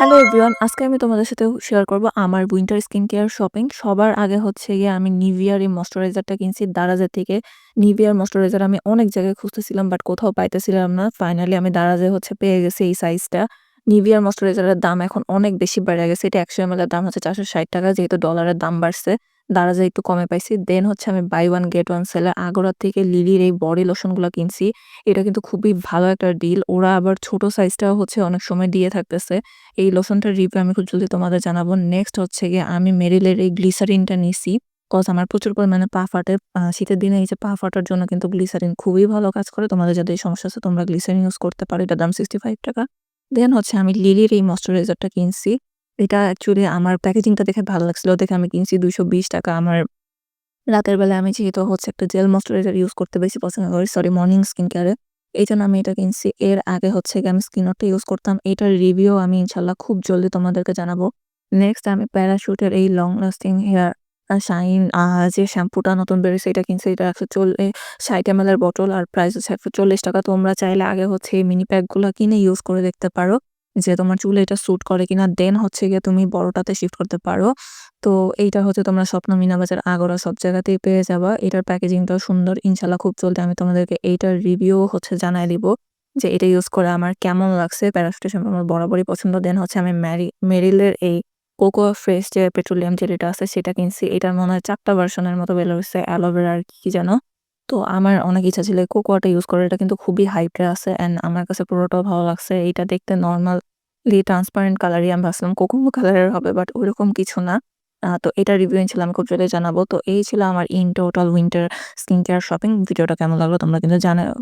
Hello everyone, আজকে আমি তোমাদের সাথে শেয়ার করব আমার উইন্টার স্কিন কেয়ার শপিং। সবার আগে হচ্ছে গিয়ে আমি নিভিয়ার এই ময়েশ্চারাইজারটা কিনছি দারাজের থেকে। নিভিয়ার ময়েশ্চারাইজার আমি অনেক জায়গায় খুঁজতেছিলাম বাট কোথাও পাইতেছিলাম না। ফাইনালি আমি দারাজে হচ্ছে পেয়ে গেছি এই সাইজটা। নিভিয়ার ময়েশ্চারাইজারের দাম এখন অনেক বেশি বেড়ে গেছে। এটা ১০০ ml এর দাম হচ্ছে ৳৪৬০, যেহেতু ডলারের দাম বাড়ছে। দারাজে একটু কমে পাইছি। দেন হচ্ছে আমি বাই ওয়ান গেট ওয়ান সেলে আগরা থেকে লিলির এই বডি লোশনগুলো কিনছি। এটা কিন্তু খুবই ভালো একটা ডিল। ওরা আবার ছোট সাইজটাও হচ্ছে অনেক সময় দিয়ে থাকতেছে। এই লোশনটার রিভিউ আমি খুব জলদি তোমাদের জানাবো। নেক্সট হচ্ছে গিয়ে আমি মেরিলের এই গ্লিসারিনটা নিছি। কজ আমার প্রচুর পরিমাণে পা ফাটে। শীতের দিনে এই যে পা ফাটার জন্য কিন্তু গ্লিসারিন খুবই ভালো কাজ করে। তোমাদের যাদের এই সমস্যা আছে তোমরা গ্লিসারিন ইউজ করতে পারো। এটার দাম ৳65। দেন হচ্ছে আমি লিলির এই ময়েশ্চারাইজারটা কিনছি। এটা অ্যাকচুয়ালি আমার প্যাকেজিংটা দেখে ভালো লাগছিল দেখে আমি কিনছি ৳২২০। আমার রাতের বেলায় আমি যেহেতু হচ্ছে একটা জেল ময়েশ্চারাইজার ইউজ করতে বেশি পছন্দ করি, সরি মর্নিং স্কিন কেয়ারে। এইজন্য আমি এটা কিনছি। এর আগে হচ্ছে গিয়ে আমি স্কিনারটা ইউজ করতাম। এটার রিভিউ আমি ইনশাআল্লাহ খুব জলদি তোমাদেরকে জানাবো। নেক্সট আমি প্যারাশুটের এই লং লাস্টিং হেয়ার শাইন যে শ্যাম্পুটা নতুন বেরিয়েছে এটা কিনছি। এটা ৬০ ml এর বটল আর প্রাইস হচ্ছে ৳৪১। তোমরা চাইলে আগে হচ্ছে এই মিনি প্যাকগুলা কিনে ইউজ করে দেখতে পারো যে তোমার চুলে এটা স্যুট করে কিনা। দেন হচ্ছে গিয়ে তুমি বড়টাতে শিফট করতে পারো। তো এইটা হচ্ছে তোমরা স্বপ্ন, মিনা বাজার, আগরা সব জায়গাতেই পেয়ে যাবা। এটার প্যাকেজিংটাও সুন্দর। ইনশাআল্লাহ খুব জলদি আমি তোমাদেরকে এইটার রিভিউ হচ্ছে জানায় দিব যে এটা ইউজ করে আমার কেমন লাগছে। প্যারাশুটের শ্যাম্পু আমার বরাবরই পছন্দ। দেন হচ্ছে আমি মেরিলের এই কোকোয়া ফ্রেশ যে পেট্রোলিয়াম জেলিটা আছে সেটা কিনছি। এটার মনে হয় ৪ টা ভার্সনের মতো বের হইছে, অ্যালোভেরা আর কি যেন। তো আমার অনেক ইচ্ছা ছিল এই কোকোয়াটা ইউজ করার। এটা কিন্তু খুবই হাইপে আছে অ্যান্ড আমার কাছে পুরোটাও ভালো লাগছে। এইটা দেখতে নরমালি ট্রান্সপারেন্ট কালারই। আমি ভাবছিলাম কোকো কালারের হবে বাট ওইরকম কিছু না। তো এটার রিভিউ ইনশাআল্লাহ আমি খুব জলদি জানাবো। তো এই ছিল আমার in total winter skin care shopping. ভিডিওটা কেমন লাগলো তোমরা কিন্তু জানাও।